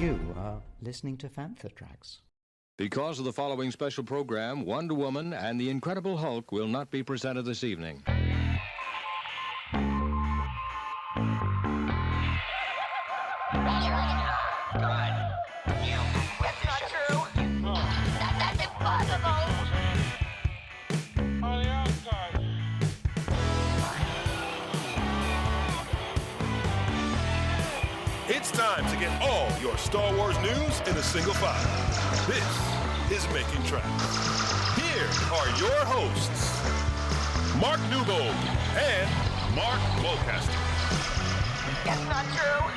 You are listening to Fantha tracks. Because of the following special program, Wonder Woman and the Incredible Hulk will not be presented this evening. It's time to get all your Star Wars news in a single file. This is Making Tracks. Here are your hosts, Mark Newbold and Mark Mulcaster. That's not true.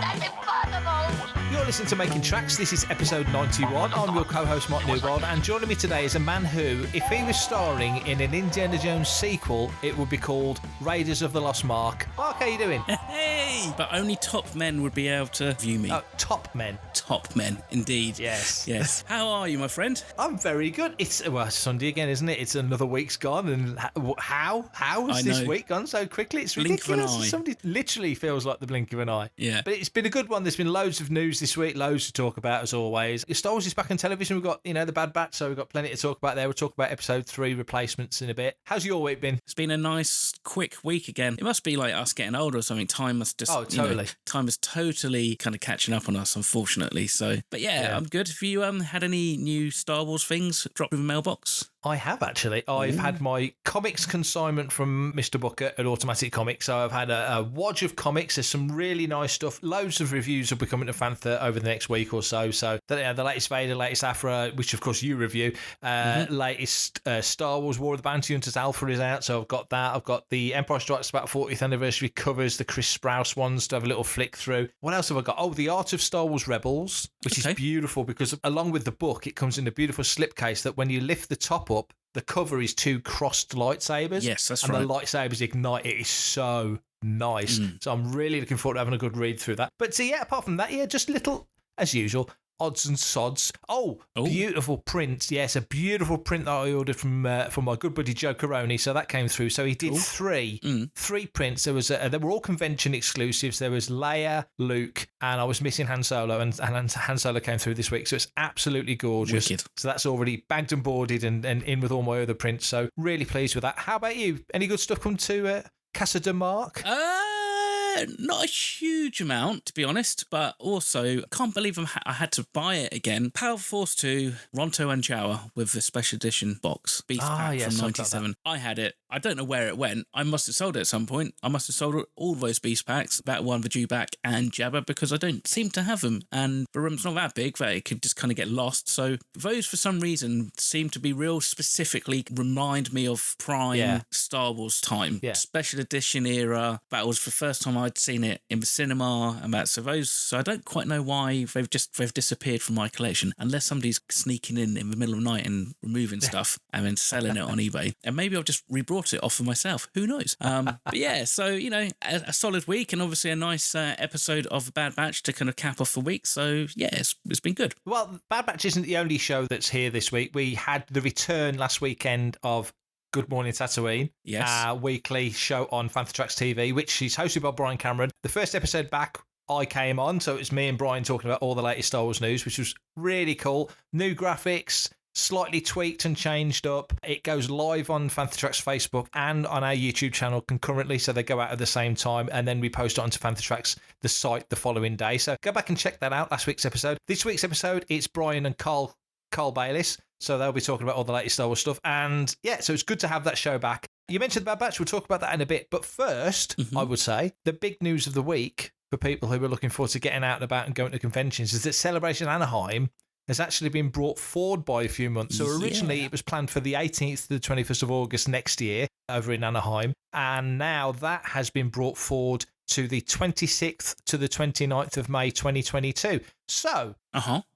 That's impossible. You're listening to Making Tracks. This is episode 91. I'm your co-host Mark Newbold, and joining me today is a man who, if he was starring in an Indiana Jones sequel, it would be called Raiders of the Lost Mark. Mark, how you doing? Hey! But only top men would be able to view me. Oh, top men. Top men, indeed. Yes. Yes. How are you, my friend? I'm very good. It's Sunday again, isn't it? It's another week's gone, and how has this week gone so quickly? It's ridiculous. Blink of an eye. Somebody literally feels like the blink of an eye. Yeah. But it's been a good one. There's been loads of news this week, loads to talk about as always. Star Wars is back on television. We've got, the Bad Batch, so we've got plenty to talk about there. We'll talk about episode 3 replacements in a bit. How's your week been? It's been a nice, quick week again. It must be like us getting older or something. Time must just, totally. Time is totally kind of catching up on us, unfortunately. So, but yeah, I'm good. Have you had any new Star Wars things dropped in the mailbox? I have actually. I've had my comics consignment from Mr. Booker at Automatic Comics. So I've had a wodge of comics. There's some really nice stuff. Loads of reviews will be coming to Fantha over the next week or so. So the latest Vader, latest Afra, which of course you review. Latest Star Wars War of the Bounty Hunters Alpha is out. So I've got that. I've got the Empire Strikes Back 40th anniversary covers, the Chris Sprouse ones to have a little flick through. What else have I got? Oh, the Art of Star Wars Rebels, which is beautiful because along with the book, it comes in a beautiful slipcase that when you lift the top up, the cover is 2 crossed lightsabers. Yes, that's right. And the lightsabers ignite. It is so nice. So I'm really looking forward to having a good read through that. But so, apart from that, just little, as usual, odds and sods. Oh, beautiful print. Yes, a beautiful print that I ordered from my good buddy Joe Caroni. So that came through. So he did three prints. There was they were all convention exclusives. There was Leia, Luke, and I was missing Han Solo, and Han Solo came through this week. So it's absolutely gorgeous. Wicked. So that's already bagged and boarded and in with all my other prints. So really pleased with that. How about you? Any good stuff come to Casa de Mark? Not a huge amount, to be honest, but also I can't believe I had to buy it again. Power Force 2, Ronto and Jawa with the special edition box, Beast Pack from 97. I had it. I don't know where it went. I must have sold it at some point. I must have sold all those Beast Packs, that one, the Dewback and Jabba, because I don't seem to have them. And the room's not that big that it could just kind of get lost. So those, for some reason, seem to be real specifically remind me of prime Star Wars time. Yeah. Special edition era. That was the first time I'd seen it in the cinema and that. So I don't quite know why they've disappeared from my collection unless somebody's sneaking in the middle of the night and removing stuff and then selling it on eBay. And maybe I've just rebrought it off for myself. Who knows? But yeah, so, a solid week and obviously a nice episode of Bad Batch to kind of cap off the week. So yeah, it's been good. Well, Bad Batch isn't the only show that's here this week. We had the return last weekend of Good Morning Tatooine, our weekly show on Fantha Tracks TV, which is hosted by Brian Cameron. The first episode back, I came on, so it was me and Brian talking about all the latest Star Wars news, which was really cool. New graphics, slightly tweaked and changed up. It goes live on Fantha Tracks Facebook and on our YouTube channel concurrently, so they go out at the same time, and then we post it onto Fantha Tracks, the site, the following day. So go back and check that out, last week's episode. This week's episode, it's Brian and Carl Bayliss. So they'll be talking about all the latest Star Wars stuff. And so it's good to have that show back. You mentioned the Bad Batch. We'll talk about that in a bit. But first, I would say the big news of the week for people who are looking forward to getting out and about and going to conventions is that Celebration Anaheim has actually been brought forward by a few months. So originally it was planned for the 18th to the 21st of August next year over in Anaheim. And now that has been brought forward to the 26th to the 29th of May 2022. So,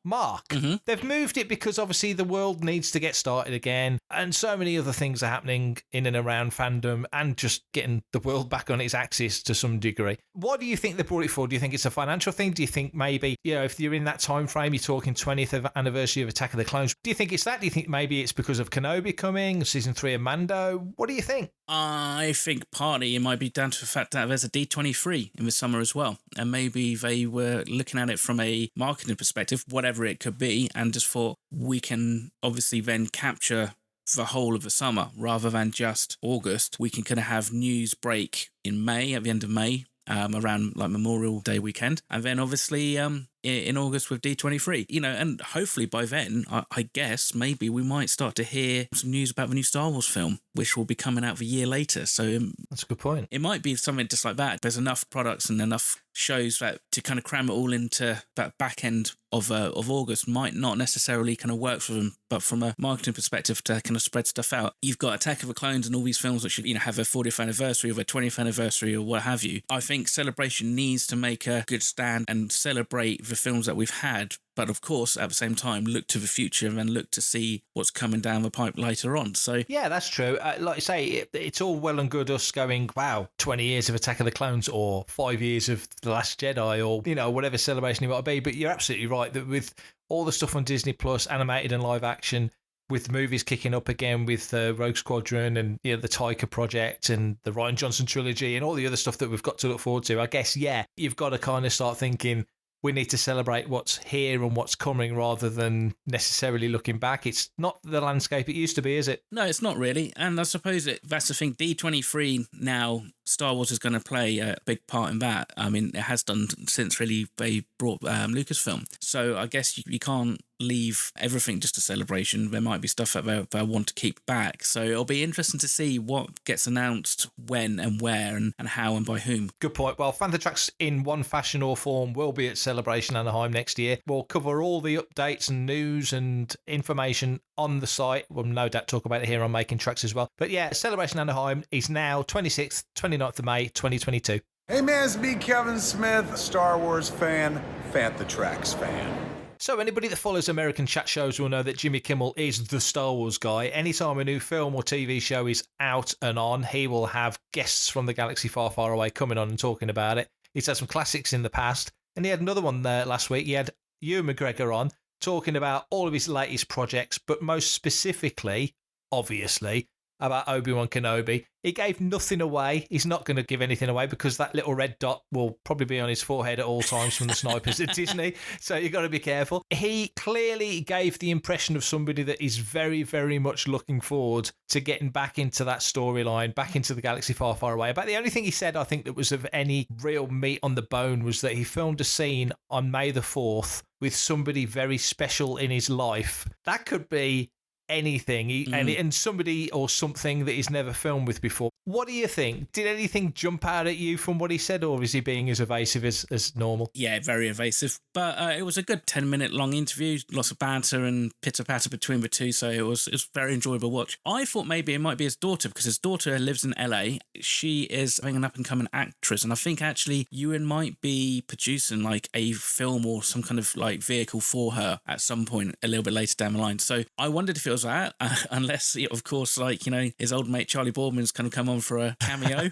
Mark, they've moved it because obviously the world needs to get started again, and so many other things are happening in and around fandom and just getting the world back on its axis to some degree. What do you think they brought it for? Do you think it's a financial thing? Do you think maybe, if you're in that time frame, you're talking 20th anniversary of Attack of the Clones, do you think it's that? Do you think maybe it's because of Kenobi coming, season 3 of Mando? What do you think? I think partly it might be down to the fact that there's a D23 in the summer as well, and maybe they were looking at it from a marketing perspective, whatever it could be, and just thought we can obviously then capture the whole of the summer rather than just August. We can kind of have news break in May, at the end of May, around like Memorial Day weekend, and then obviously in August with D23, and hopefully by then, I guess maybe we might start to hear some news about the new Star Wars film, which will be coming out a year later. So that's a good point. It might be something just like that. There's enough products and enough shows that to kind of cram it all into that back end of August might not necessarily kind of work for them, but from a marketing perspective to kind of spread stuff out. You've got Attack of the Clones and all these films that should have their 40th anniversary or their 20th anniversary or what have you. I think Celebration needs to make a good stand and celebrate the films that we've had, but of course at the same time look to the future and then look to see what's coming down the pipe later on. So yeah, that's true. Like I say, it's all well and good us going, wow, 20 years of Attack of the Clones or 5 years of The Last Jedi or whatever celebration it might be, but you're absolutely right that with all the stuff on Disney Plus, animated and live action, with movies kicking up again with Rogue Squadron and the Taika Project and the Rian Johnson trilogy and all the other stuff that we've got to look forward to, I guess, you've got to kind of start thinking we need to celebrate what's here and what's coming rather than necessarily looking back. It's not the landscape it used to be, is it? No, it's not really. And I suppose that's the thing. D23 now, Star Wars is going to play a big part in that. I mean, it has done since really they brought Lucasfilm. So I guess you can't leave everything just a celebration. There might be stuff that they want to keep back. So it'll be interesting to see what gets announced when and where and how and by whom. Good point. Well, Fantha Tracks in one fashion or form will be at Celebration Anaheim next year. We'll cover all the updates and news and information on the site. We'll no doubt talk about it here on Making Tracks as well. But yeah, Celebration Anaheim is now 26th, 29th of May, 2022. Hey man, it's me, Kevin Smith, Star Wars fan, Fantha Tracks fan. So anybody that follows American chat shows will know that Jimmy Kimmel is the Star Wars guy. Anytime a new film or TV show is out and on, he will have guests from the galaxy far, far away coming on and talking about it. He's had some classics in the past, and he had another one there last week. He had Ewan McGregor on, talking about all of his latest projects, but most specifically, obviously, about Obi-Wan Kenobi. He gave nothing away. He's not going to give anything away because that little red dot will probably be on his forehead at all times from the snipers at Disney. So you've got to be careful. He clearly gave the impression of somebody that is very, very much looking forward to getting back into that storyline, back into the galaxy far, far away. But the only thing he said, I think, that was of any real meat on the bone was that he filmed a scene on May the 4th with somebody very special in his life. That could be anything, and somebody or something that he's never filmed with before. What do you think? Did anything jump out at you from what he said, or is he being as evasive as normal? Yeah, very evasive. But it was a good 10-minute long interview, lots of banter and pitter-patter between the two, so it was very enjoyable watch. I thought maybe it might be his daughter, because his daughter lives in LA. She is an up-and-coming actress, and I think actually Ewan might be producing like a film or some kind of like vehicle for her at some point a little bit later down the line. So I wondered if it was that, unless, of course, like, his old mate Charlie Boorman's kind of come on for a cameo.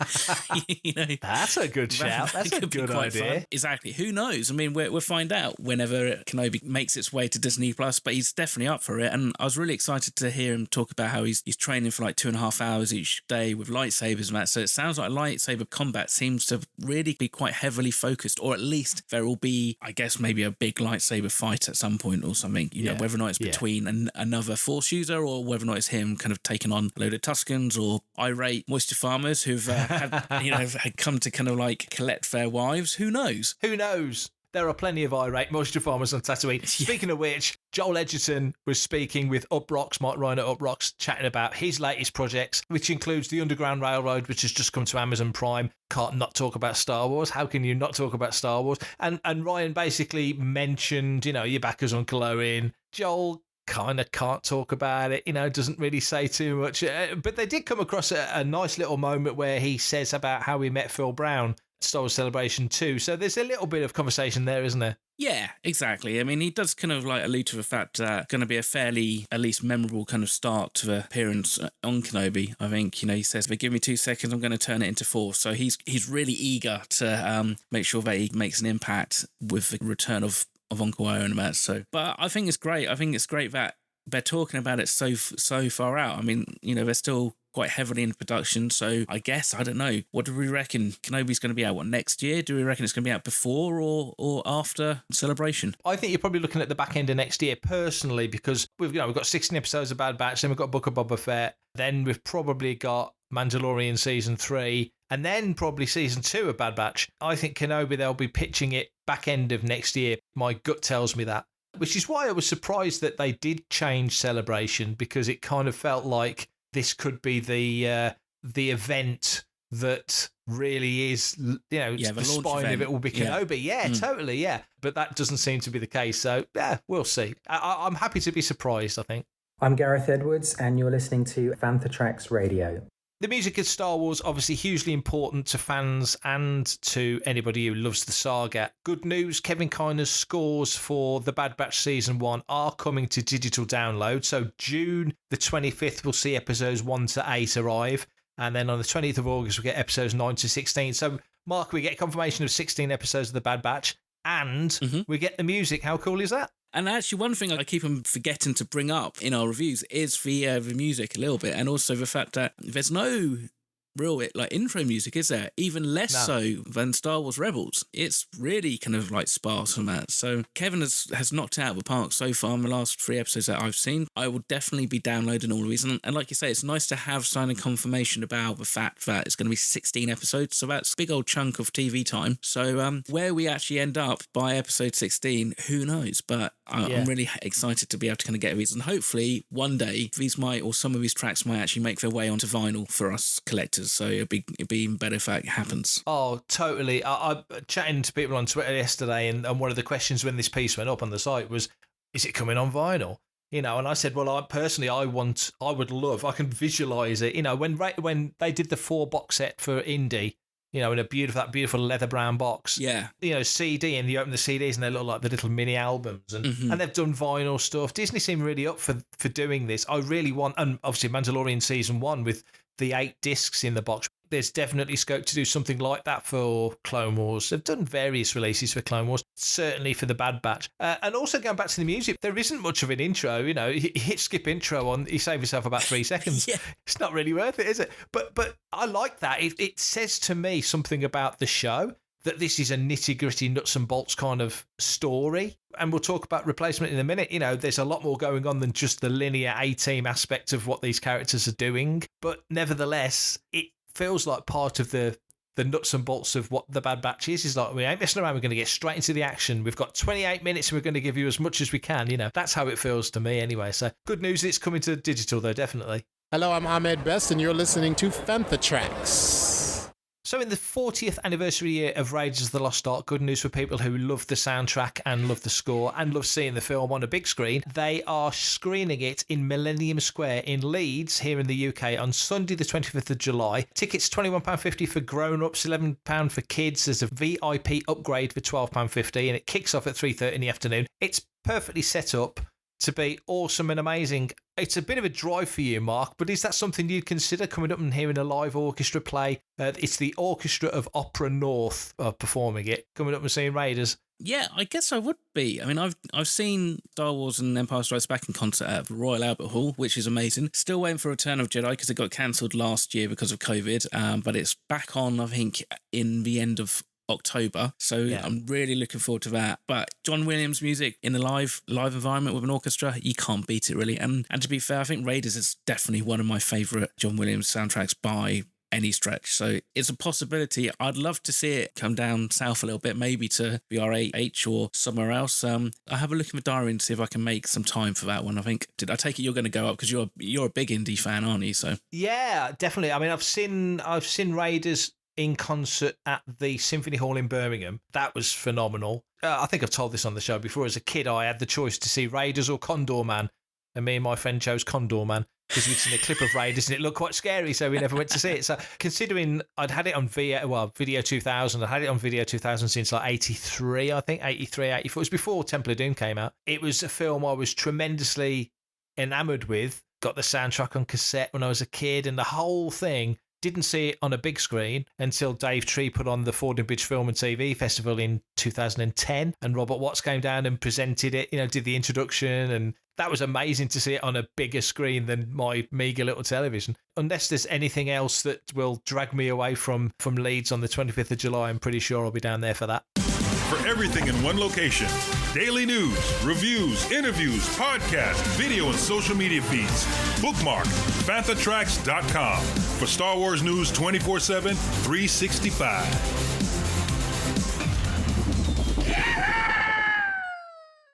That's a good shout. That's a good idea. Fun. Exactly. Who knows? I mean, we'll find out whenever Kenobi makes its way to Disney Plus, but he's definitely up for it. And I was really excited to hear him talk about how he's training for like 2.5 hours each day with lightsabers and that. So it sounds like lightsaber combat seems to really be quite heavily focused, or at least there will be, I guess, maybe a big lightsaber fight at some point or something, know, whether or not it's between another Force user or whether or not it's him kind of taking on a load of Tuscans or irate moisture farmers who've had come to kind of like collect their wives. Who knows? Who knows? There are plenty of irate moisture farmers on Tatooine. Yeah. Speaking of which, Joel Edgerton was speaking with Uprocks, Mike Ryan at Uprocks, chatting about his latest projects, which includes the Underground Railroad, which has just come to Amazon Prime. Can't not talk about Star Wars. How can you not talk about Star Wars? And Ryan basically mentioned, your backers Uncle Owen. Joel kind of can't talk about it, doesn't really say too much. But they did come across a nice little moment where he says about how he met Phil Brown Star Wars Celebration 2. So there's a little bit of conversation there, isn't there? Yeah, exactly. I mean, he does kind of like allude to the fact that going to be a fairly, at least memorable kind of start to the appearance on Kenobi. I think, he says, but give me 2 seconds, I'm going to turn it into 4. So he's really eager to make sure that he makes an impact with the return of Uncle Owen and that. So, but I think it's great. I think it's great that they're talking about it so far out. I mean, they're still quite heavily in production, so I guess, I don't know, what do we reckon? Kenobi's going to be out, next year? Do we reckon it's going to be out before or after Celebration? I think you're probably looking at the back end of next year, personally, because we've got 16 episodes of Bad Batch, then we've got Book of Boba Fett, then we've probably got Mandalorian Season 3, and then probably Season 2 of Bad Batch. I think Kenobi, they'll be pitching it back end of next year. My gut tells me that. Which is why I was surprised that they did change Celebration, because it kind of felt like this could be the event that really is, the spine event of it will be Kenobi. Yeah, totally, yeah. But that doesn't seem to be the case. So, yeah, we'll see. I'm happy to be surprised, I think. I'm Gareth Edwards, and you're listening to Fantha Tracks Radio. The music of Star Wars, obviously hugely important to fans and to anybody who loves the saga. Good news, Kevin Kiner's scores for the Bad Batch Season 1 are coming to digital download. So June the 25th, we'll see episodes 1 to 8 arrive. And then on the 20th of August, we'll get episodes 9 to 16. So, Mark, we get confirmation of 16 episodes of the Bad Batch, and we get the music. How cool is that? And actually, one thing I keep on forgetting to bring up in our reviews is the music a little bit, and also the fact that there's no real intro music, is there? Even less so than Star Wars Rebels. It's really kind of sparse on that. So Kevin has knocked it out of the park so far in the last 3 episodes that I've seen. I will definitely be downloading all of these. And like you say, it's nice to have signing confirmation about the fact that it's going to be 16 episodes. So that's a big old chunk of TV time. So where we actually end up by episode 16, who knows? But I'm really excited to be able to kind of get these. And hopefully one day these might, or some of these tracks might actually make their way onto vinyl for us collectors. So it'd be even better if that happens. Oh, totally. I chatting to people on Twitter yesterday, and one of the questions when this piece went up on the site was, is it coming on vinyl? And I said, well, I can visualize it. When they did the 4 box set for Indie, in that beautiful leather brown box. Yeah. CD, and you open the CDs and they look like the little mini albums, and they've done vinyl stuff. Disney seem really up for doing this. I really want, and obviously Mandalorian Season 1 with the 8 discs in the box. There's definitely scope to do something like that for Clone Wars. They've done various releases for Clone Wars, certainly for the Bad Batch. And also going back to the music, there isn't much of an intro. You hit skip intro on, you save yourself about 3 seconds. Yeah. It's not really worth it, is it? But I like that. It says to me something about the show, that this is a nitty-gritty, nuts and bolts kind of story. And we'll talk about replacement in a minute. There's a lot more going on than just the linear A-team aspect of what these characters are doing. But nevertheless, it feels like part of the nuts and bolts of what the Bad Batch is. Is like, we ain't messing around, we're going to get straight into the action. We've got 28 minutes and we're going to give you as much as we can. That's how it feels to me anyway. So good news, it's coming to digital though, definitely. Hello, I'm Ahmed Best and you're listening to Fantha Tracks. So in the 40th anniversary year of Raiders of the Lost Ark, good news for people who love the soundtrack and love the score and love seeing the film on a big screen. They are screening it in Millennium Square in Leeds here in the UK on Sunday the 25th of July. Tickets £21.50 for grown-ups, £11 for kids. There's a VIP upgrade for £12.50 and it kicks off at 3:30 in the afternoon. It's perfectly set up to be awesome and amazing. It's a bit of a drive for you, Mark, but is that something you'd consider coming up and hearing a live orchestra play? It's the Orchestra of Opera North performing it, coming up and seeing Raiders. Yeah, I guess I would be. I mean, I've seen Star Wars and Empire Strikes Back in concert at Royal Albert Hall, which is amazing. Still waiting for Return of Jedi because it got cancelled last year because of COVID, but it's back on, I think, in the end of October, so I'm really looking forward to that. But John Williams music in a live environment with an orchestra, you can't beat it really. And to be fair, I think Raiders is definitely one of my favourite John Williams soundtracks by any stretch. So it's a possibility. I'd love to see it come down south a little bit, maybe to VRH or somewhere else. I'll have a look in the diary and see if I can make some time for that one. I think, I take it you're going to go up because you're a big indie fan, aren't you? So yeah, definitely. I mean, I've seen Raiders in concert at the Symphony Hall in Birmingham. That was phenomenal. I think I've told this on the show before. As a kid, I had the choice to see Raiders or Condor Man, and me and my friend chose Condor Man. because we'd seen a clip of Raiders and it looked quite scary, so we never went to see it. So considering I'd had it on Video 2000, I had it on Video 2000 since like 83, I think, 83, 84. It was before Temple of Doom came out. It was a film I was tremendously enamoured with. Got the soundtrack on cassette when I was a kid and the whole thing. Didn't see it on a big screen until Dave Tree put on the Fordingbridge Film and TV Festival in 2010, and Robert Watts came down and presented it, did the introduction, and that was amazing to see it on a bigger screen than my meagre little television. Unless there's anything else that will drag me away from Leeds on the 25th of July, I'm pretty sure I'll be down there for that. For everything in one location, daily news, reviews, interviews, podcasts, video, and social media feeds, bookmark FanthaTracks.com for Star Wars news 24/7, 365.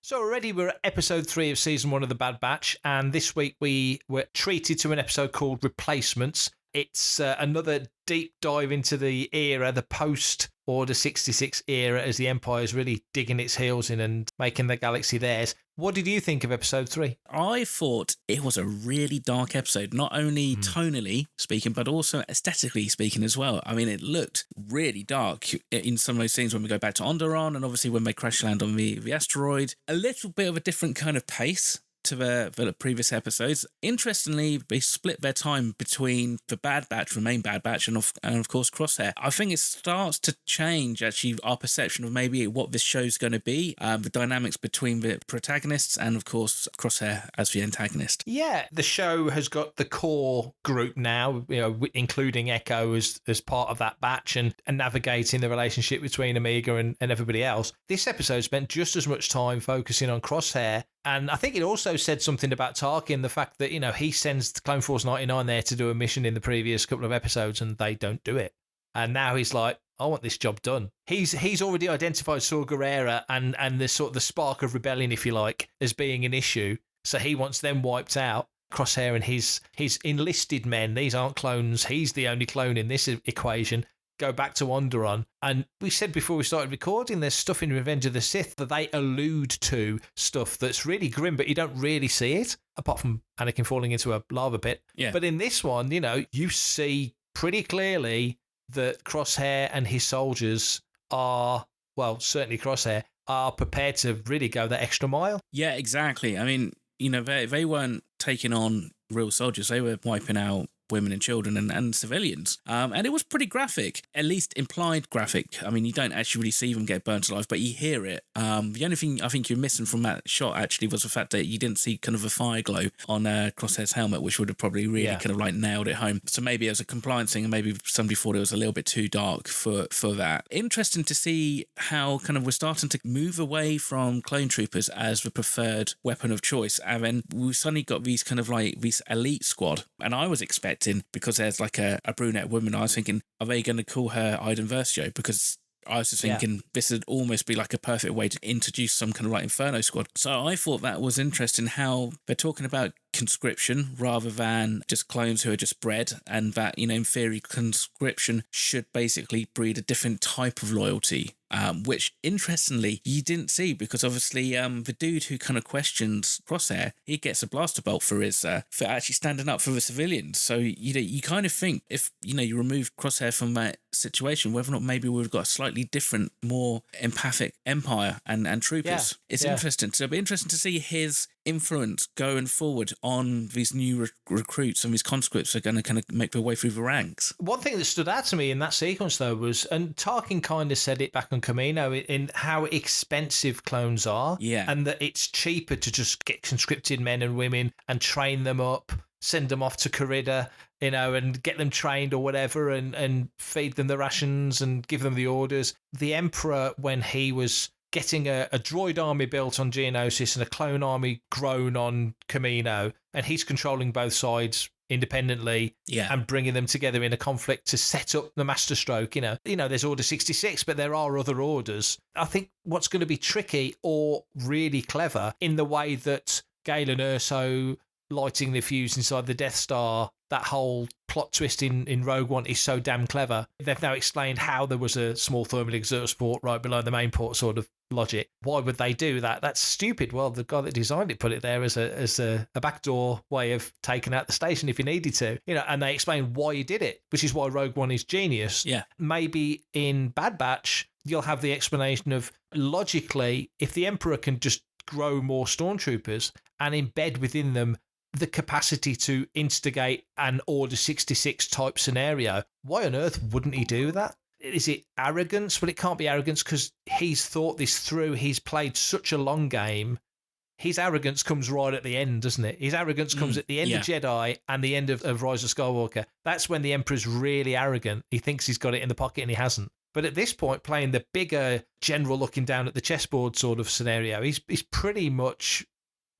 So already we're at episode 3 of season 1 of The Bad Batch, and this week we were treated to an episode called Replacements. It's another deep dive into the era, the post-Order 66 era, as the Empire's really digging its heels in and making the galaxy theirs. What did you think of episode 3? I thought it was a really dark episode, not only tonally speaking, but also aesthetically speaking as well. I mean, it looked really dark in some of those scenes when we go back to Onderon, and obviously when they crash land on the asteroid. A little bit of a different kind of pace to the previous episodes. Interestingly, they split their time between the Bad Batch, the main Bad Batch, and of course Crosshair. I think it starts to change actually our perception of maybe what this show's going to be, the dynamics between the protagonists and of course Crosshair as the antagonist. Yeah, the show has got the core group now, including Echo as part of that batch and navigating the relationship between Omega and everybody else. This episode spent just as much time focusing on Crosshair. And I think it also said something about Tarkin, the fact that, he sends Clone Force 99 there to do a mission in the previous couple of episodes and they don't do it. And now he's like, I want this job done. He's already identified Saw Gerrera and the sort of the spark of rebellion, if you like, as being an issue. So he wants them wiped out. Crosshair and his enlisted men, these aren't clones. He's the only clone in this equation. Go back to Onderon. And we said before we started recording, there's stuff in Revenge of the Sith that they allude to stuff that's really grim, but you don't really see it, apart from Anakin falling into a lava pit. Yeah. But in this one, you see pretty clearly that Crosshair and his soldiers are, well, certainly Crosshair, are prepared to really go that extra mile. Yeah, exactly. I mean, they weren't taking on real soldiers. They were wiping out women and children and civilians. And it was pretty graphic, at least implied graphic. I mean, you don't actually really see them get burnt alive, but you hear it. The only thing I think you're missing from that shot actually was the fact that you didn't see kind of a fire glow on Crosshair's helmet, which would have probably really kind of like nailed it home. So maybe it was a compliance thing and maybe somebody thought it was a little bit too dark for that. Interesting to see how kind of we're starting to move away from clone troopers as the preferred weapon of choice. And then we suddenly got these kind of like this elite squad. And I was expecting, because there's like a brunette woman, I was thinking, are they going to call her Iden Versio? Because I was just thinking this would almost be like a perfect way to introduce some kind of like Inferno squad. So I thought that was interesting how they're talking about conscription rather than just clones who are just bred, and that, in theory, conscription should basically breed a different type of loyalty. Which, interestingly, you didn't see, because obviously the dude who kind of questions Crosshair, he gets a blaster bolt for for actually standing up for the civilians. So, you kind of think if, you remove Crosshair from that situation, whether or not maybe we've got a slightly different, more empathic Empire and troopers. Yeah. It's interesting. So it'll be interesting to see his influence going forward on these new recruits and these conscripts are going to kind of make their way through the ranks. One thing that stood out to me in that sequence, though, was, and Tarkin kind of said it back on Camino, in how expensive clones are. Yeah. And that it's cheaper to just get conscripted men and women and train them up, send them off to Corrida, and get them trained or whatever, and feed them the rations and give them the orders. The Emperor, when he was getting a droid army built on Geonosis and a clone army grown on Camino, and he's controlling both sides independently and bringing them together in a conflict to set up the Master Stroke. There's Order 66, but there are other orders. I think what's going to be tricky or really clever in the way that Galen Erso lighting the fuse inside the Death Star, that whole plot twist in Rogue One is so damn clever. They've now explained how there was a small thermal exhaust port right below the main port sort of logic. Why would they do that? That's stupid. Well, the guy that designed it put it there as a backdoor way of taking out the station if you needed to. And they explain why he did it, which is why Rogue One is genius. Yeah. Maybe in Bad Batch, you'll have the explanation of, logically, if the Emperor can just grow more stormtroopers and embed within them the capacity to instigate an Order 66 type scenario, why on earth wouldn't he do that? Is it arrogance? Well, it can't be arrogance because he's thought this through. He's played such a long game. His arrogance comes right at the end, doesn't it? His arrogance comes at the end of Jedi and the end of Rise of Skywalker. That's when the Emperor's really arrogant. He thinks he's got it in the pocket and he hasn't. But at this point, playing the bigger general looking down at the chessboard sort of scenario, he's pretty much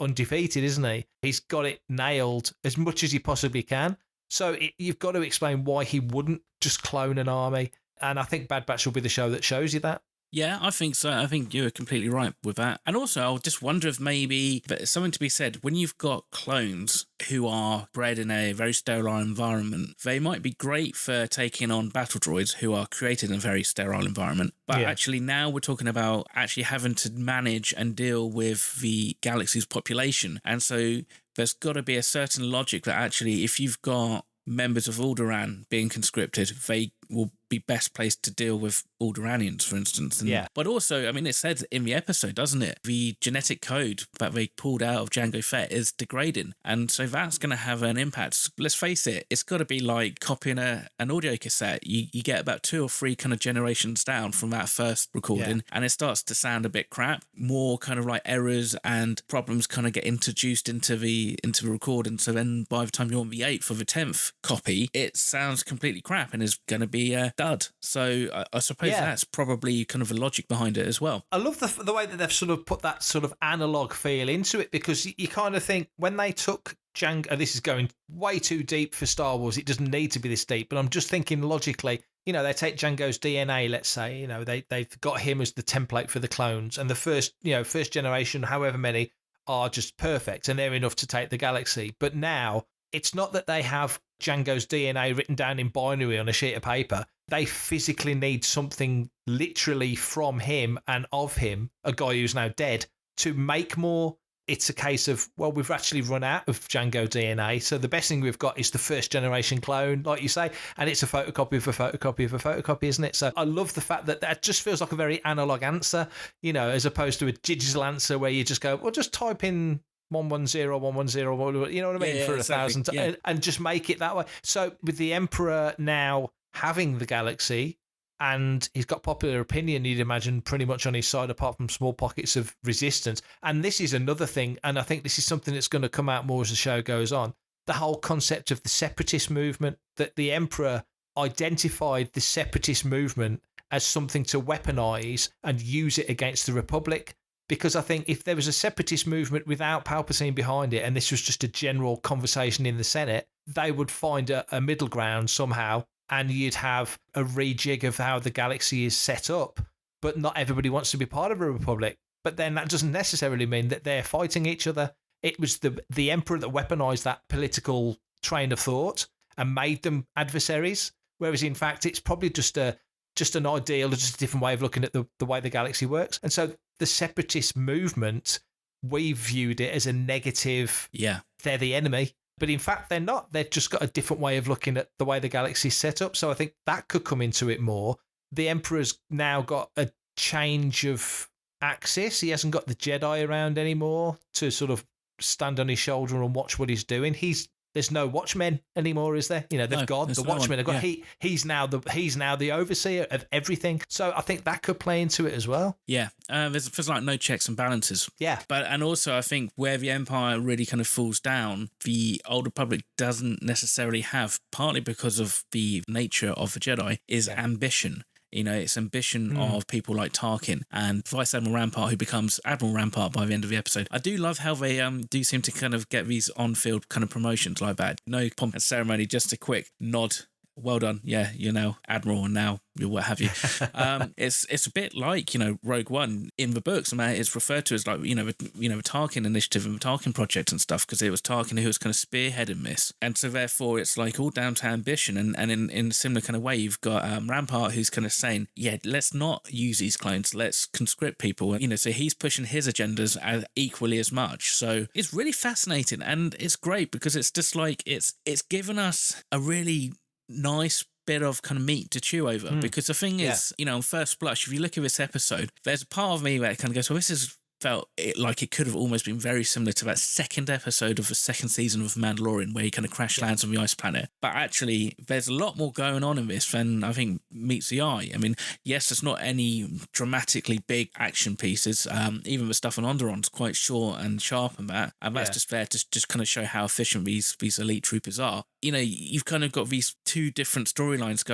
undefeated, isn't he? He's got it nailed as much as he possibly can. So you've got to explain why he wouldn't just clone an army. And I think Bad Batch will be the show that shows you that. Yeah, I think so. I think you're completely right with that. And also, I'll just wonder if maybe there's something to be said. When you've got clones who are bred in a very sterile environment, they might be great for taking on battle droids who are created in a very sterile environment. But actually now we're talking about actually having to manage and deal with the galaxy's population. And so there's got to be a certain logic that actually if you've got members of Alderaan being conscripted, they will be best placed to deal with Alderanians, for instance. But also, I mean, it said in the episode, doesn't it? The genetic code that they pulled out of Jango Fett is degrading. And so that's going to have an impact. Let's face it, it's got to be like copying an audio cassette. You get about 2 or 3 kind of generations down from that first recording, and it starts to sound a bit crap. More kind of like errors and problems kind of get introduced into the recording. So then by the time you're on the 8th or the 10th copy, it sounds completely crap and is going to be a dud. So I suppose that's probably kind of a logic behind it as well. I love the way that they've sort of put that sort of analog feel into it, because you kind of think when they took Jango, this is going way too deep for Star Wars. It doesn't need to be this deep, but I'm just thinking logically, they take Jango's DNA, let's say, they've got him as the template for the clones, and the first generation, however many, are just perfect and they're enough to take the galaxy. But now it's not that they have Jango's DNA written down in binary on a sheet of paper. They physically need something literally from him and of him, a guy who's now dead, to make more. It's a case of, well, we've actually run out of Jango DNA, so the best thing we've got is the first generation clone, like you say, and it's a photocopy of a photocopy of a photocopy, isn't it? So I love the fact that just feels like a very analog answer, as opposed to a digital answer where you just go, well, just type in 110, 110, you know what I mean, for exactly. 1,000, and just make it that way. So with the Emperor now having the galaxy, and he's got popular opinion, you'd imagine, pretty much on his side, apart from small pockets of resistance. And this is another thing, and I think this is something that's going to come out more as the show goes on, the whole concept of the separatist movement, that the Emperor identified the separatist movement as something to weaponize and use it against the Republic. Because I think if there was a separatist movement without Palpatine behind it, and this was just a general conversation in the Senate, they would find a middle ground somehow, and you'd have a rejig of how the galaxy is set up. But not everybody wants to be part of a republic. But then that doesn't necessarily mean that they're fighting each other. It was the Emperor that weaponized that political train of thought and made them adversaries. Whereas in fact, it's probably just an ideal, just a different way of looking at the way the galaxy works. And so the separatist movement, we viewed it as a negative. Yeah. They're the enemy. But in fact, they're not. They've just got a different way of looking at the way the galaxy is set up. So I think that could come into it more. The Emperor's now got a change of axis. He hasn't got the Jedi around anymore to sort of stand on his shoulder and watch what he's doing. There's no Watchmen anymore, is there? They've got the Watchmen. They've got he's now the overseer of everything. So I think that could play into it as well. Yeah, there's like no checks and balances. Yeah, and also I think where the Empire really kind of falls down, the Old Republic doesn't necessarily have, partly because of the nature of the Jedi, is ambition. It's ambition of people like Tarkin and Vice Admiral Rampart, who becomes Admiral Rampart by the end of the episode. I do love how they do seem to kind of get these on-field kind of promotions like that. No pomp and ceremony, just a quick nod well done. Yeah, you're now Admiral and now you're what have you. It's a bit like, Rogue One in the books. I mean, it's referred to as like, the Tarkin initiative and the Tarkin project and stuff, because it was Tarkin who was kind of spearheading this. And so therefore it's like all down to ambition. And in a similar kind of way, you've got Rampart who's kind of saying, yeah, let's not use these clones. Let's conscript people. So he's pushing his agendas equally as much. So it's really fascinating, and it's great because it's just like it's given us a really nice bit of kind of meat to chew over, because the thing is, on first blush, if you look at this episode, there's a part of me where it kind of goes, well, this is felt like it could have almost been very similar to that second episode of the second season of Mandalorian, where he kind of crash lands on the ice planet. But actually, there's a lot more going on in this than I think meets the eye. I mean, yes, there's not any dramatically big action pieces. Even the stuff on Onderon's quite short and sharp and that. And that's just there to just kind of show how efficient these elite troopers are. You've kind of got these three different storylines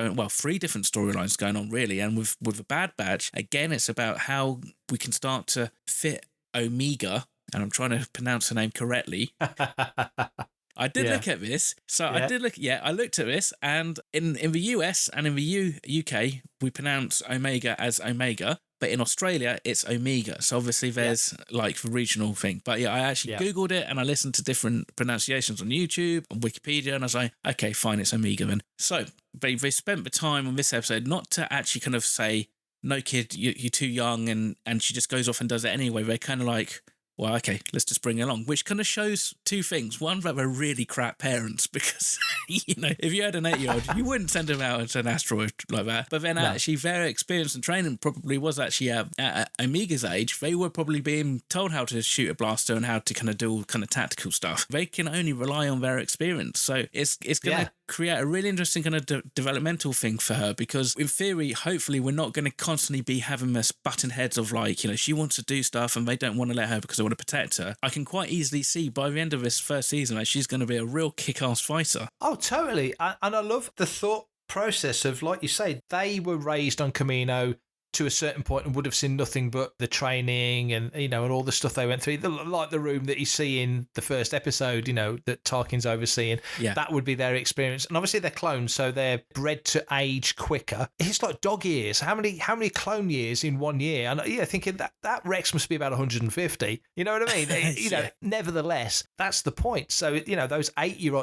going on, really. And with the Bad Batch, again, it's about how we can start to fit Omega, and I'm trying to pronounce her name correctly. I did look at this. I looked at this, and in the US and in the UK, we pronounce Omega as Omega, but in Australia, it's Omega. So obviously there's like the regional thing. But I actually Googled it, and I listened to different pronunciations on YouTube, on Wikipedia, and I was like, okay, fine, it's Omega then. So they spent the time on this episode not to actually kind of say, no, kid, you're too young, and she just goes off and does it anyway. They're kind of like, well, okay, let's just bring her along, which kind of shows two things. One, that they're really crap parents, because, if you had an 8-year-old, you wouldn't send him out to an asteroid like that. But then actually their experience and training probably was actually at Omega's age. They were probably being told how to shoot a blaster and how to kind of do all kind of tactical stuff. They can only rely on their experience. So it's going to create a really interesting kind of developmental thing for her, because in theory, hopefully, we're not going to constantly be having this button heads of like, she wants to do stuff and they don't want to let her because they want to protect her. I can quite easily see by the end of this first season that she's going to be a real kick-ass fighter. Oh, totally. And I love the thought process of, like you say, they were raised on Kamino to a certain point and would have seen nothing but the training and, and all the stuff they went through, like the room that you see in the first episode, that Tarkin's overseeing. Yeah. That would be their experience. And obviously they're clones, so they're bred to age quicker. It's like dog years. How many clone years in 1 year? And thinking that Rex must be about 150. You know what I mean? Nevertheless, that's the point. So, those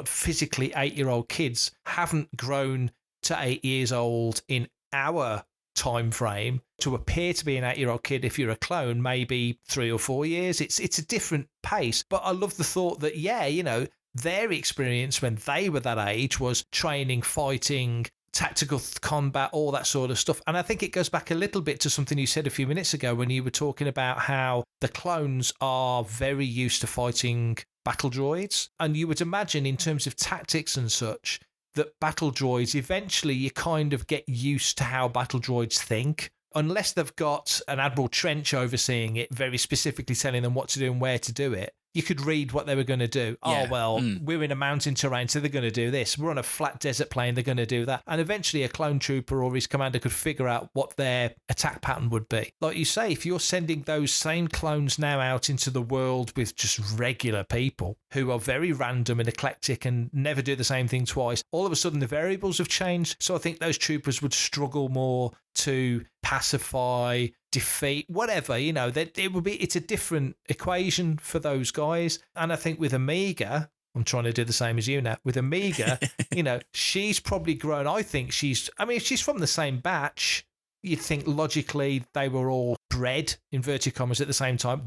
physically 8-year-old kids haven't grown to 8 years old in our time frame. To appear to be an 8-year-old kid, if you're a clone, maybe 3 or 4 years. It's a different pace. But I love the thought that, their experience when they were that age was training, fighting, tactical combat, all that sort of stuff. And I think it goes back a little bit to something you said a few minutes ago when you were talking about how the clones are very used to fighting battle droids. And you would imagine, in terms of tactics and such, that battle droids, eventually you kind of get used to how battle droids think. Unless they've got an Admiral Trench overseeing it, very specifically telling them what to do and where to do it, you could read what they were going to do. Yeah. Oh, well, we're in a mountain terrain, so they're going to do this. We're on a flat desert plain, they're going to do that. And eventually a clone trooper or his commander could figure out what their attack pattern would be. Like you say, if you're sending those same clones now out into the world with just regular people who are very random and eclectic and never do the same thing twice, all of a sudden the variables have changed. So I think those troopers would struggle more to pacify, defeat, whatever, it's a different equation for those guys. And I think with Omega, I'm trying to do the same as you now. With Omega, she's probably grown. I think if she's from the same batch, you'd think logically they were all bred, inverted commas, at the same time.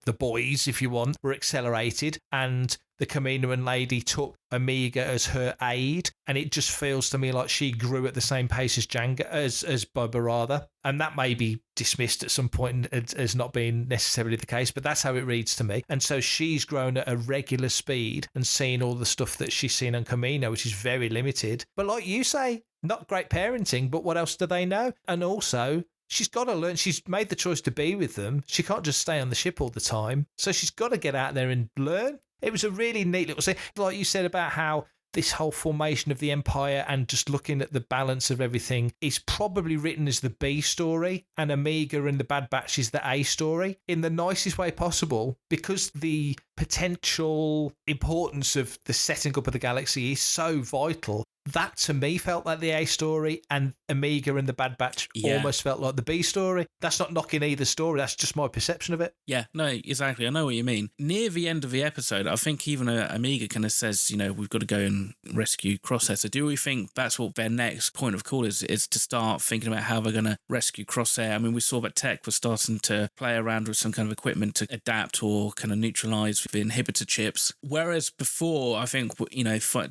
The boys, if you want, were accelerated, and the Kaminoan lady took Omega as her aide, and it just feels to me like she grew at the same pace as Jango, as Boba rather, and that may be dismissed at some point as not being necessarily the case, but that's how it reads to me. And so she's grown at a regular speed and seen all the stuff that she's seen on Kamino, which is very limited. But like you say, not great parenting, but what else do they know? And also, she's got to learn. She's made the choice to be with them. She can't just stay on the ship all the time. So she's got to get out there and learn. It was a really neat little scene. Like you said about how this whole formation of the Empire and just looking at the balance of everything is probably written as the B story, and Omega and the Bad Batch is the A story in the nicest way possible, because the potential importance of the setting up of the galaxy is so vital. that to me felt like the A story, and Omega and the Bad Batch almost felt like the B story. That's not knocking either story. That's just my perception of it. Yeah, no, exactly. I know what you mean. Near the end of the episode, I think even Omega kind of says, we've got to go and rescue Crosshair. So do we think that's what their next point of call is to start thinking about how they're going to rescue Crosshair? I mean, we saw that Tech was starting to play around with some kind of equipment to adapt or kind of neutralize the inhibitor chips. Whereas before, I think,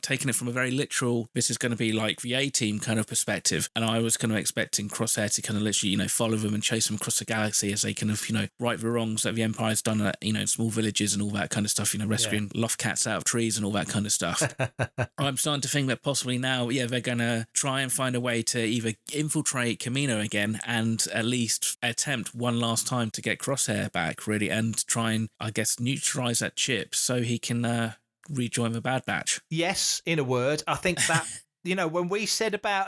taking it from a very literal, this is going to be like the A-Team kind of perspective. And I was kind of expecting Crosshair to kind of literally, follow them and chase them across the galaxy as they kind of, right the wrongs that the Empire's done at, in small villages and all that kind of stuff, rescuing loft cats out of trees and all that kind of stuff. I'm starting to think that possibly now, they're going to try and find a way to either infiltrate Kamino again and at least attempt one last time to get Crosshair back, really, and try and, I guess, neutralize that chip so he can rejoin the Bad Batch. Yes, in a word. I think that... when we said about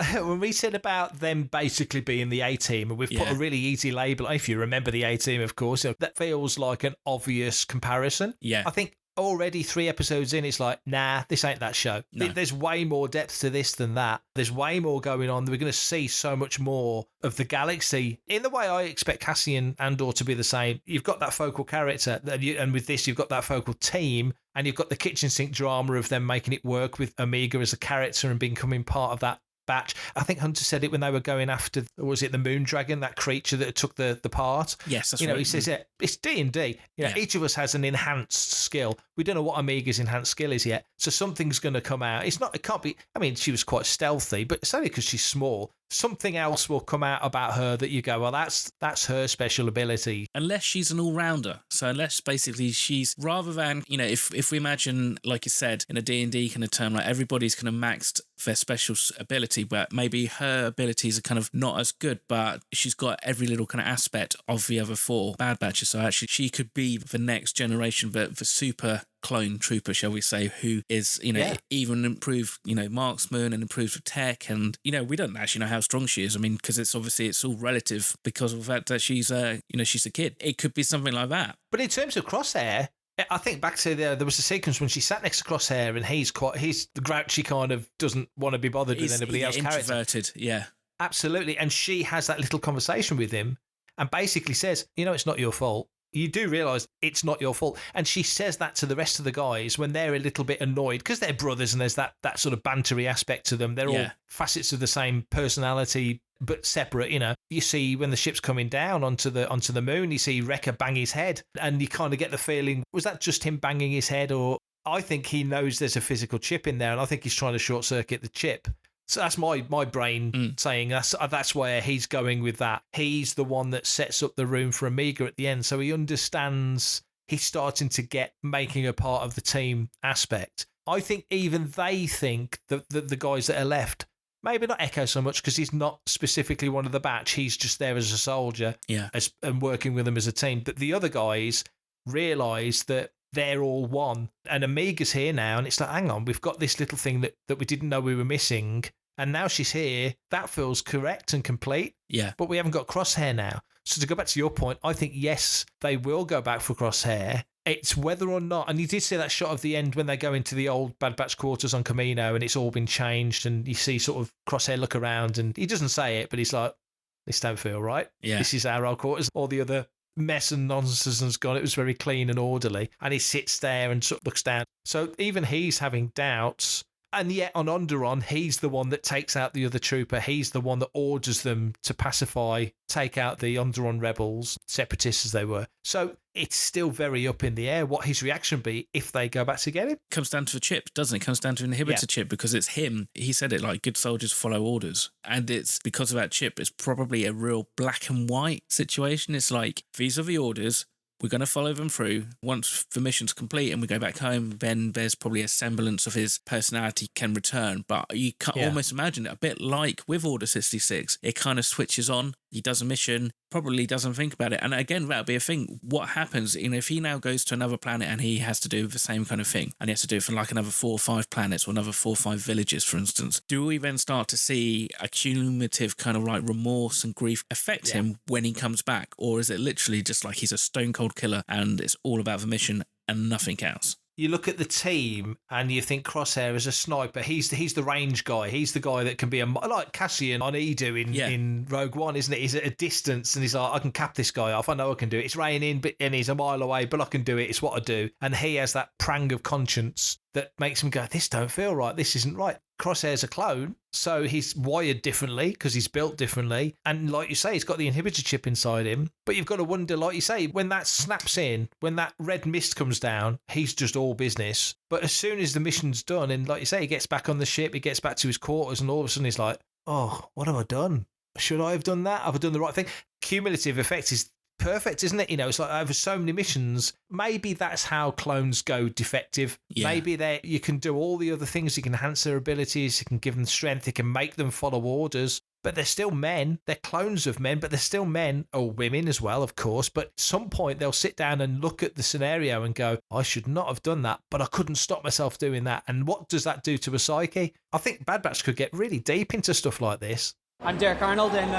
them basically being the A-Team, and we've put a really easy label, if you remember the A-Team, of course, that feels like an obvious comparison. Yeah. I think already 3 episodes in, it's like, nah, this ain't that show. No. There's way more depth to this than that. There's way more going on. We're going to see so much more of the galaxy in the way I expect Cassian Andor to be the same. You've got that focal character, and with this, you've got that focal team, and you've got the kitchen sink drama of them making it work with Omega as a character and becoming part of that batch. I think Hunter said it when they were going after, was it the Moon Dragon, that creature that took the part? Yes, that's right. He says it's D&D. Each of us has an enhanced skill. We don't know what Omega's enhanced skill is yet, so something's going to come out. It can't be. I mean, she was quite stealthy, but it's only because she's small. Something else will come out about her that you go, well, that's her special ability. Unless she's an all-rounder. So unless basically she's, rather than, if we imagine, like you said, in a D&D kind of term, like everybody's kind of maxed their special ability, but maybe her abilities are kind of not as good, but she's got every little kind of aspect of the other 4 Bad Batches. So actually she could be the next generation, the super clone trooper, shall we say, who is, even improved, marksman and improved with tech. And, we don't actually know how strong she is. I mean, because it's all relative because of the fact that she's a kid. It could be something like that. But in terms of Crosshair, I think back to there was a sequence when she sat next to Crosshair and he's the grouchy kind of doesn't want to be bothered with anybody else. Introverted, yeah. Absolutely. And she has that little conversation with him and basically says, it's not your fault. You do realise it's not your fault. And she says that to the rest of the guys when they're a little bit annoyed because they're brothers and there's that sort of bantery aspect to them. They're all facets of the same personality, but separate, You see when the ship's coming down onto the moon, you see Wrecker bang his head and you kind of get the feeling, was that just him banging his head? Or I think he knows there's a physical chip in there and I think he's trying to short circuit the chip. So that's my brain saying that's where he's going with that. He's the one that sets up the room for Omega at the end. So he understands he's starting to get making a part of the team aspect. I think even they think that the guys that are left, maybe not Echo so much because he's not specifically one of the batch. He's just there as a soldier and working with them as a team. But the other guys realise that they're all one. And Omega's here now. And it's like, hang on, we've got this little thing that we didn't know we were missing. And now she's here. That feels correct and complete. Yeah. But we haven't got Crosshair now. So to go back to your point, I think, yes, they will go back for Crosshair. It's whether or not, and you did see that shot of the end when they go into the old Bad Batch quarters on Kamino and it's all been changed and you see sort of Crosshair look around and he doesn't say it, but he's like, this don't feel right. Yeah. This is our old quarters. All the other mess and nonsense has gone. It was very clean and orderly. And he sits there and sort of looks down. So even he's having doubts. And yet on Onderon, he's the one that takes out the other trooper. He's the one that orders them to take out the Onderon rebels, separatists as they were. So it's still very up in the air what his reaction be if they go back to get him. Comes down to a chip, doesn't it? Comes down to an inhibitor chip because it's him. He said it like good soldiers follow orders. And it's because of that chip, it's probably a real black and white situation. It's like, these are the orders. We're going to follow them through. Once the mission's complete and we go back home, then there's probably a semblance of his personality can return. But you can almost imagine it a bit like with Order 66. It kind of switches on. He does a mission, probably doesn't think about it. And again, that'll be a thing. What happens if he now goes to another planet and he has to do the same kind of thing, and he has to do it for like another 4 or 5 planets or another 4 or 5 villages, for instance, do we then start to see a cumulative kind of like remorse and grief affect him when he comes back? Or is it literally just like he's a stone cold killer and it's all about the mission and nothing else? you look at the team and you think Crosshair is a sniper. He's the range guy. He's the guy that can be like Cassian on Edu in Rogue One, isn't it? He's at a distance and he's like, I can cap this guy off. I know I can do it. It's raining and he's a mile away, but I can do it. It's what I do. And he has that prang of conscience that makes him go, this don't feel right. This isn't right. Crosshair's a clone, so he's wired differently because he's built differently. And like you say, he's got the inhibitor chip inside him. But you've got to wonder, like you say, when that snaps in, when that red mist comes down, he's just all business. But as soon as the mission's done, and like you say, he gets back on the ship, he gets back to his quarters, and all of a sudden he's like, oh, what have I done? Should I have done that? Have I done the right thing? Cumulative effect is perfect, isn't it? You know, it's like over so many missions, maybe that's how clones go defective. Maybe you can do all the other things. You can enhance their abilities, you can give them strength, you can make them follow orders, but they're still men. They're clones of men, but they're still men, or women as well, of course. But at some point they'll sit down and look at the scenario and go, I should not have done that, but I couldn't stop myself doing that. And what does that do to a psyche? I think Bad Batch could get really deep into stuff like this. I'm Derek Arnold, and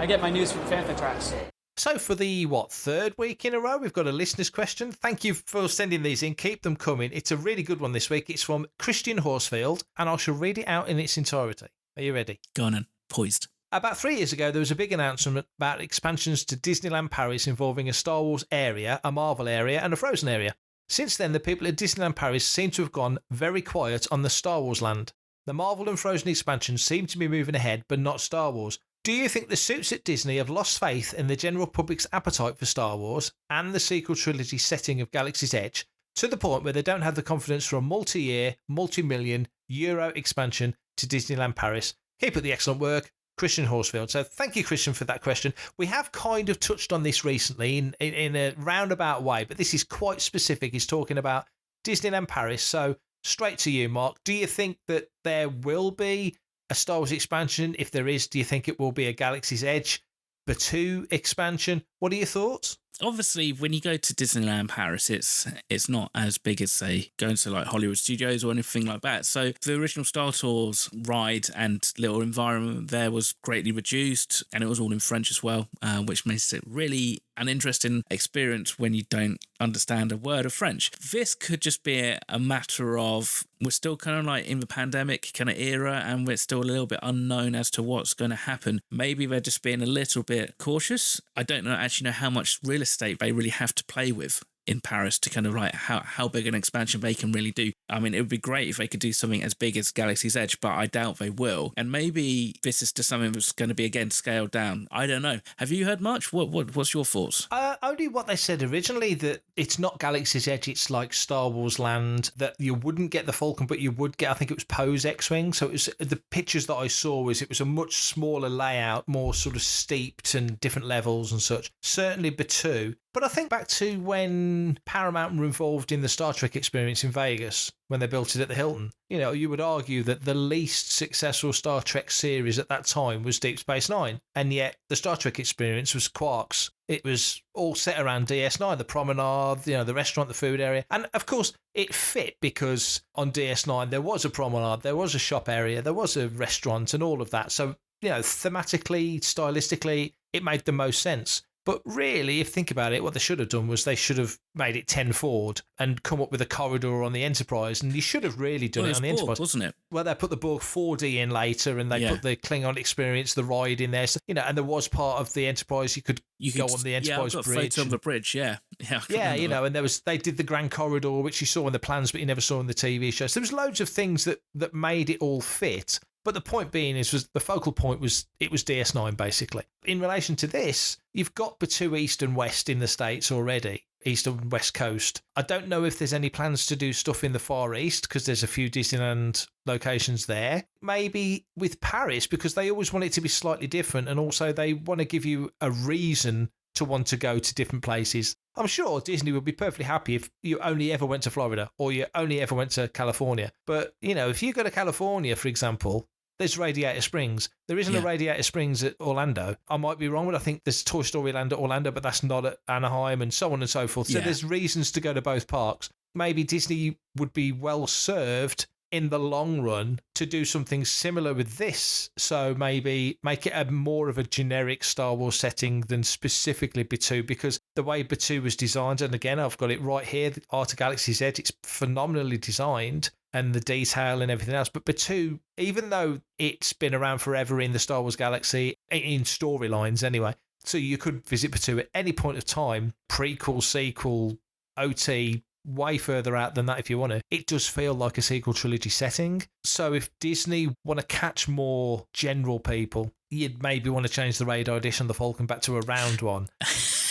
I get my news from Fantha Tracks. So for the, third week in a row, we've got a listener's question. Thank you for sending these in. Keep them coming. It's a really good one this week. It's from Christian Horsfield, and I shall read it out in its entirety. Are you ready? Go on then. Poised. About 3 years ago, there was a big announcement about expansions to Disneyland Paris involving a Star Wars area, a Marvel area, and a Frozen area. Since then, the people at Disneyland Paris seem to have gone very quiet on the Star Wars land. The Marvel and Frozen expansions seem to be moving ahead, but not Star Wars. Do you think the suits at Disney have lost faith in the general public's appetite for Star Wars and the sequel trilogy setting of Galaxy's Edge to the point where they don't have the confidence for a multi-year, multi-million euro expansion to Disneyland Paris? Keep up the excellent work, Christian Horsfield. So thank you, Christian, for that question. We have kind of touched on this recently in a roundabout way, but this is quite specific. He's talking about Disneyland Paris. So straight to you, Mark. Do you think that there will be a Star Wars expansion? If there is, do you think it will be a Galaxy's Edge Batuu expansion? What are your thoughts? Obviously, when you go to Disneyland Paris, it's not as big as, say, going to like Hollywood Studios or anything like that. So the original Star Tours ride and little environment there was greatly reduced, and it was all in French as well, which makes it really an interesting experience when you don't understand a word of French. This could just be a matter of we're still kind of like in the pandemic kind of era, and we're still a little bit unknown as to what's going to happen. Maybe they're just being a little bit cautious. I don't actually know how much real estate they really have to play with in Paris to kind of like how big an expansion they can really do. I mean, it would be great if they could do something as big as Galaxy's Edge, but I doubt they will. And maybe this is just something that's going to be, again, scaled down. I don't know. Have you heard much? What's your thoughts? Only what they said originally, that it's not Galaxy's Edge, it's like Star Wars Land, that you wouldn't get the Falcon, but you would get, I think it was Poe's X-Wing. So it was, the pictures that I saw was it was a much smaller layout, more sort of steeped and different levels and such. Certainly Batuu. But I think back to when Paramount were involved in the Star Trek experience in Vegas, when they built it at the Hilton. You know, you would argue that the least successful Star Trek series at that time was Deep Space Nine. And yet the Star Trek experience was Quark's. It was all set around DS9, the promenade, the restaurant, the food area. And of course, it fit because on DS9, there was a promenade, there was a shop area, there was a restaurant and all of that. So, thematically, stylistically, it made the most sense. But really, if you think about it, what they should have done was they should have made it 10 forward and come up with a corridor on the Enterprise. And you should have really done it on the Borg, Enterprise. Wasn't it? Well, they put the Borg 4D in later, and they put the Klingon experience, the ride in there. So, and there was part of the Enterprise. You could go on the Enterprise bridge. On the bridge, yeah. And they did the Grand Corridor, which you saw in the plans, but you never saw in the TV show. So there was loads of things that made it all fit. But the point being was the focal point was it was DS9 basically. In relation to this, you've got Batuu East and West in the States already, East and West Coast. I don't know if there's any plans to do stuff in the Far East because there's a few Disneyland locations there. Maybe with Paris because they always want it to be slightly different, and also they want to give you a reason to want to go to different places. I'm sure Disney would be perfectly happy if you only ever went to Florida or you only ever went to California. But, if you go to California, for example, there's Radiator Springs. There isn't a Radiator Springs at Orlando. I might be wrong, but I think there's Toy Story Land at Orlando, but that's not at Anaheim, and so on and so forth. So there's reasons to go to both parks. Maybe Disney would be well served in the long run to do something similar with this. So maybe make it a more of a generic Star Wars setting than specifically Batuu, because the way Batuu was designed, and again, I've got it right here, the Art of Galaxy's Edge, it's phenomenally designed and the detail and everything else. But Batuu, even though it's been around forever in the Star Wars galaxy, in storylines anyway, so you could visit Batuu at any point of time, prequel, sequel, OT, way further out than that if you want to. It does feel like a sequel trilogy setting. So if Disney want to catch more general people, you'd maybe want to change the radar dish on the Falcon back to a round one.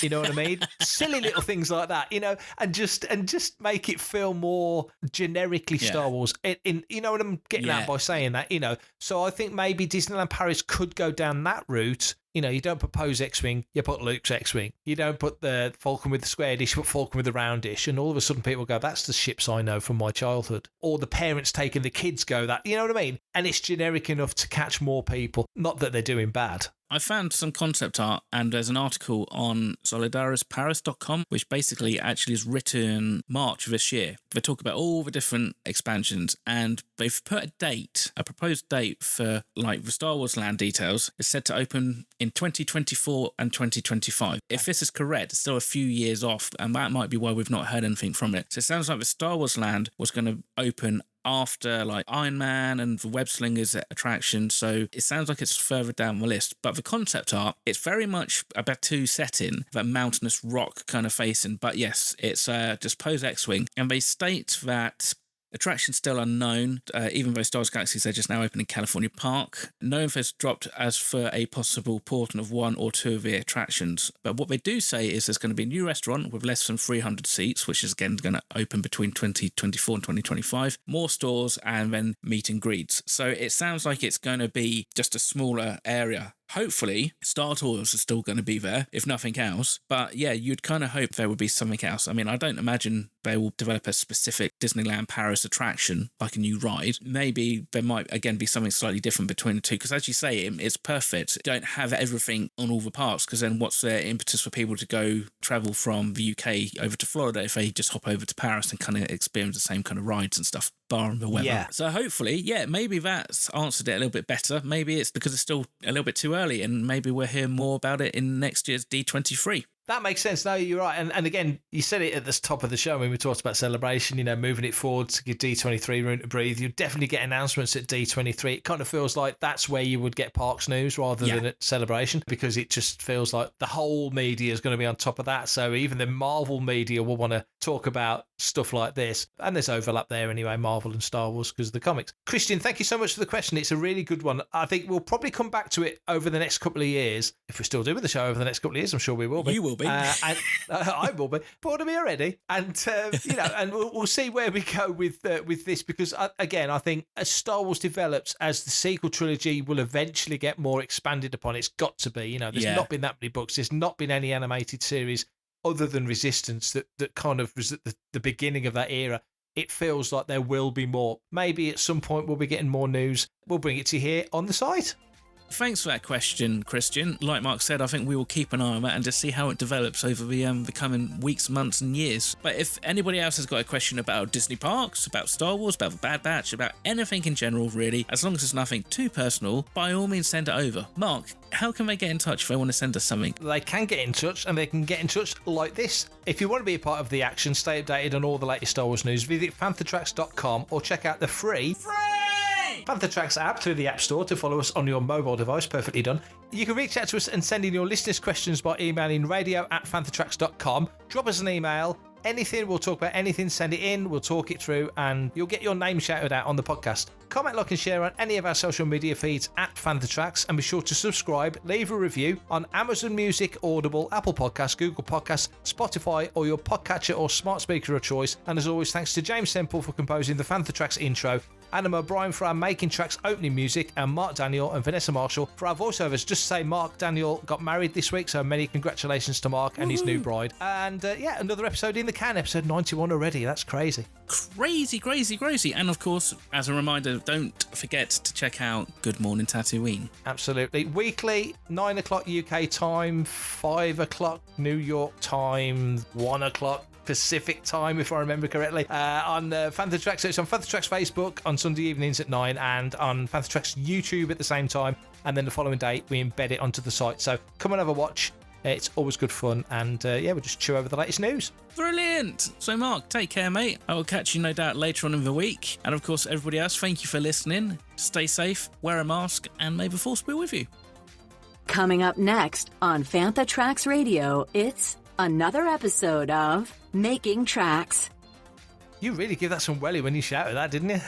You know what I mean? Silly little things like that, you know, and just make it feel more generically Star Wars. You know what I'm getting at by saying that, you know. So I think maybe Disneyland Paris could go down that route. You know, you don't put Poe's X-Wing, you put Luke's X-Wing. You don't put the Falcon with the square dish, you put Falcon with the round dish. And all of a sudden people go, that's the ships I know from my childhood. Or the parents taking the kids go that, you know what I mean? And it's generic enough to catch more people. Not that they're doing bad. I found some concept art, and there's an article on solidarisparis.com, which basically actually is written March of this year. They talk about all the different expansions, and they've put a date, a proposed date for like the Star Wars Land details. It's set to open in 2024 and 2025. If this is correct, it's still a few years off, and that might be why we've not heard anything from it. So it sounds like the Star Wars Land was going to open after like Iron Man and the Web Slingers attraction, so it sounds like it's further down the list. But the concept art, it's very much a Batuu setting, that mountainous rock kind of facing, but yes, it's just Poe's X-Wing, and they state that attractions still unknown, even though Star Wars Galaxies are just now open in California Park. No info is dropped as for a possible porting of one or two of the attractions. But what they do say is there's going to be a new restaurant with less than 300 seats, which is again going to open between 2024 and 2025. More stores and then meet and greets. So it sounds like it's going to be just a smaller area. Hopefully, Star Tours are still going to be there, if nothing else. But yeah, you'd kind of hope there would be something else. I mean, I don't imagine they will develop a specific Disneyland Paris attraction, like a new ride. Maybe there might, again, be something slightly different between the two. Because as you say, it's perfect. Don't have everything on all the parks, because then what's the impetus for people to go travel from the UK over to Florida if they just hop over to Paris and kind of experience the same kind of rides and stuff, barring the weather. Yeah. So hopefully, yeah, maybe that's answered it a little bit better. Maybe it's because it's still a little bit too early, and maybe we'll hear more about it in next year's D23. That makes sense. No, you're right. And again, you said it at the top of the show when we talked about Celebration, you know, moving it forward to give D23 room to breathe. You definitely get announcements at D23. It kind of feels like that's where you would get Parks news rather than at Celebration, because it just feels like the whole media is going to be on top of that. So even the Marvel media will want to talk about stuff like this. And there's overlap there anyway, Marvel and Star Wars, because of the comics. Christian, thank you so much for the question. It's a really good one. I think we'll probably come back to it over the next couple of years. If we're still doing the show over the next couple of years, I'm sure we will be. You will be. And I will be. Bored of me already. And, you know, and we'll see where we go with this, because, again, I think as Star Wars develops, as the sequel trilogy will eventually get more expanded upon, it's got to be. You know, there's not been that many books. There's not been any animated series other than Resistance that kind of was at the beginning of that era. It feels like there will be more. Maybe at some point we'll be getting more news. We'll bring it to you here on the site. Thanks for that question, Christian. Like Mark said, I think we will keep an eye on that and just see how it develops over the coming weeks, months and years. But if anybody else has got a question about Disney parks, about Star Wars, about the Bad Batch, about anything in general, really, as long as it's nothing too personal, by all means send it over. Mark, how can they get in touch if they want to send us something? They can get in touch, and they can get in touch like this. If you want to be a part of the action, stay updated on all the latest Star Wars news, visit fanthatracks.com or check out the free Fantha Tracks app through the App Store to follow us on your mobile device. Perfectly done. You can reach out to us and send in your listeners' questions by emailing radio@fanthatracks.com. Drop us an email. Anything, we'll talk about anything, send it in, we'll talk it through, and you'll get your name shouted out on the podcast. Comment, like, and share on any of our social media feeds @FanthaTracks, and be sure to subscribe, leave a review on Amazon Music, Audible, Apple Podcasts, Google Podcasts, Spotify, or your podcatcher or smart speaker of choice. And as always, thanks to James Semple for composing the Fantha Tracks intro, Adam O'Brien for our Making Tracks opening music, and Mark Daniel and Vanessa Marshall for our voiceovers. Just say Mark Daniel got married this week, so many congratulations to Mark and his new bride. And yeah, another episode in the can, episode 91 already. That's crazy. Crazy. And of course, as a reminder, don't forget to check out Good Morning Tatooine. Absolutely. Weekly, 9 o'clock UK time, 5 o'clock New York time, 1 o'clock Pacific time, if I remember correctly, on Fantha Tracks. So it's on Fantha Tracks Facebook on Sunday evenings at 9 and on Fantha Tracks YouTube at the same time. And then the following day, we embed it onto the site. So come and have a watch. It's always good fun. And we'll just chew over the latest news. Brilliant. So, Mark, take care, mate. I will catch you no doubt later on in the week. And, of course, everybody else, thank you for listening. Stay safe, wear a mask, and may the force be with you. Coming up next on Fantha Tracks Radio, it's another episode of Making Tracks. You really give that some welly when you shouted that, didn't you?